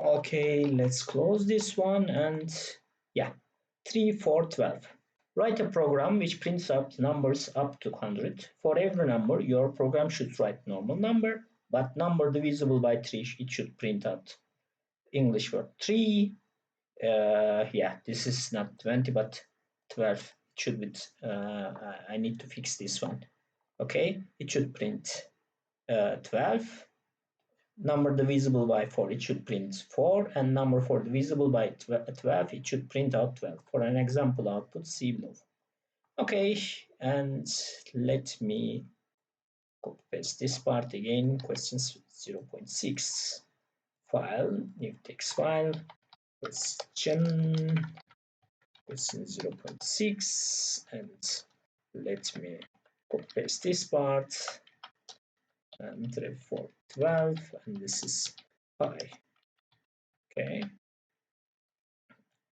Okay, let's close this one and yeah, 3, 4, 12. Write a program which prints out numbers up to 100. For every number, your program should write normal number, but number divisible by 3, it should print out English word 3. Yeah, this is not 20, but 12. It should be, I need to fix this one. Okay, it should print 12. Number divisible by 4, it should print 4, and number 4 divisible by 12, it should print out 12. For an example output, see below. Okay, and let me copy paste this part again. Questions 0.6 file, new text file, question 0.6, and let me copy paste this part and for 12, and this is pi. Okay,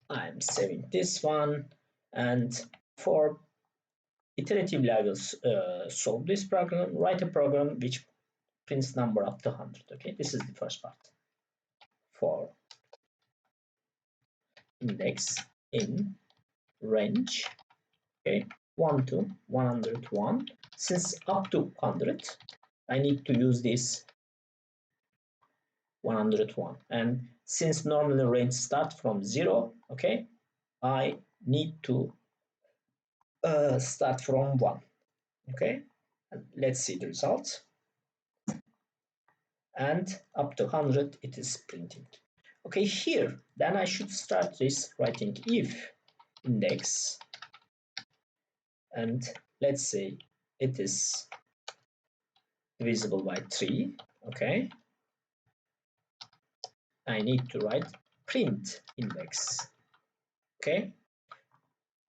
I'm saving this one, and for iterative levels, solve this program, write a program which prints number up to 100. Okay, this is the first part. For index in range, okay, 1 to 101. Since up to 100, I need to use this 101. And since normally range starts from 0, okay, I need to start from 1. Okay, and let's see the results. And up to 100, it is printing. Okay, here, then I should start this writing if index, and let's say it is divisible by 3. Okay, I need to write print index. Okay,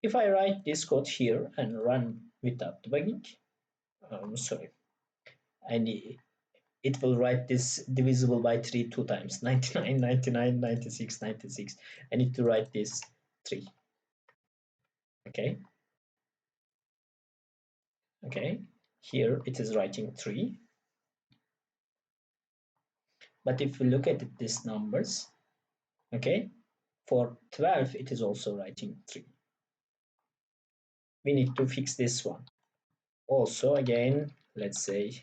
if I write this code here and run without debugging, sorry, it will write this divisible by 3 2 times, 99, 99, 96, 96. I need to write this 3. Okay, okay, here it is writing 3. But if we look at these numbers, okay, for 12, it is also writing 3. We need to fix this one. Also, again, let's say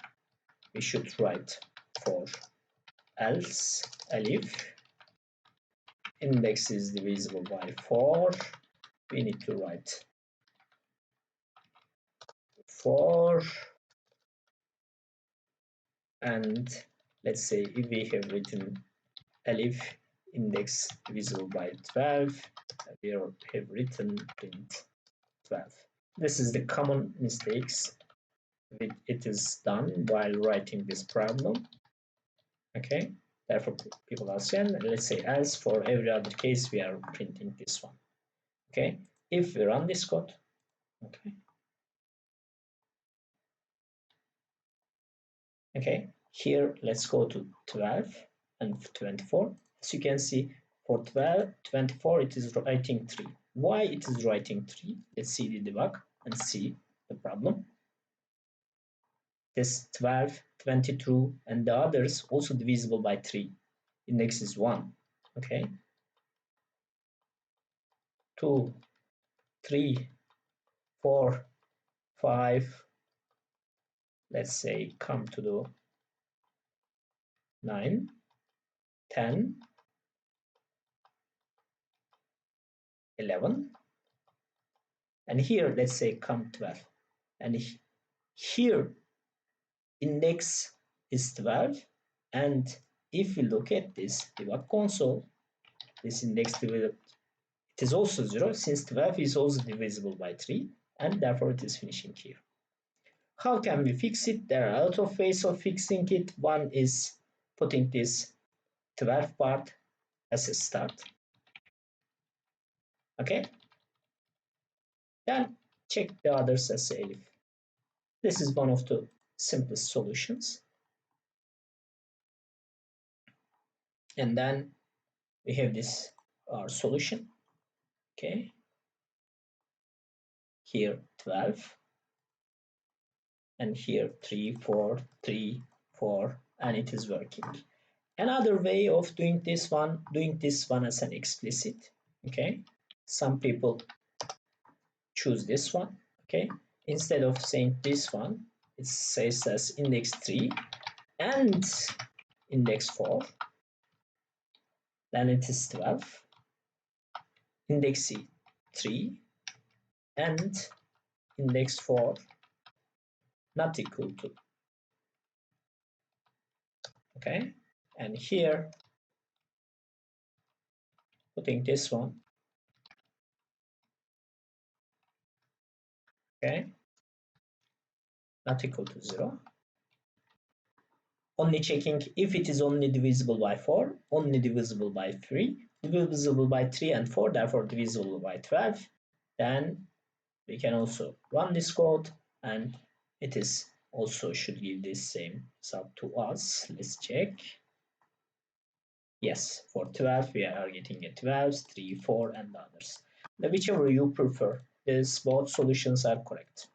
we should write for else elif index is divisible by 4. We need to write 4, and let's say if we have written elif index divisible by 12, we have written print 12. This is the common mistakes it is done while writing this problem. Okay, therefore people are saying, let's say else, for every other case we are printing this one. Okay, if we run this code, okay, okay, here let's go to 12 and 24. As you can see, for 12, 24, it is writing 3. Why it is writing 3? Let's see the debug and see the problem. This 12, 22, and the others also divisible by 3. Index is 1. Okay, 2, 3, 4, 5. Let's say come to the 9, 10, 11, and here let's say come 12, and here index is 12, and if we look at this debug console, this index it is also 0, since 12 is also divisible by 3, and therefore it is finishing here. How can we fix it? There are a lot of ways of fixing it. One is putting this 12 part as a start. Okay, then check the others as elif. This is one of the simplest solutions. And then we have this our solution. Okay, here 12, and here 3, 4, 3, 4, and it is working. Another way of doing this one as an explicit. Okay, some people choose this one. Okay, instead of saying this one, it says as index 3 and index 4, then it is 12, index 3 and index 4 not equal to. Okay, and here putting this one. Okay, not equal to 0. Only checking if it is only divisible by 4, only divisible by 3, divisible by 3 and 4, therefore divisible by 12. Then we can also run this code and it is also should give this same result to us. Let's check. Yes, for 12 we are getting a 12, 3, 4 and others. Now, whichever you prefer, these both solutions are correct.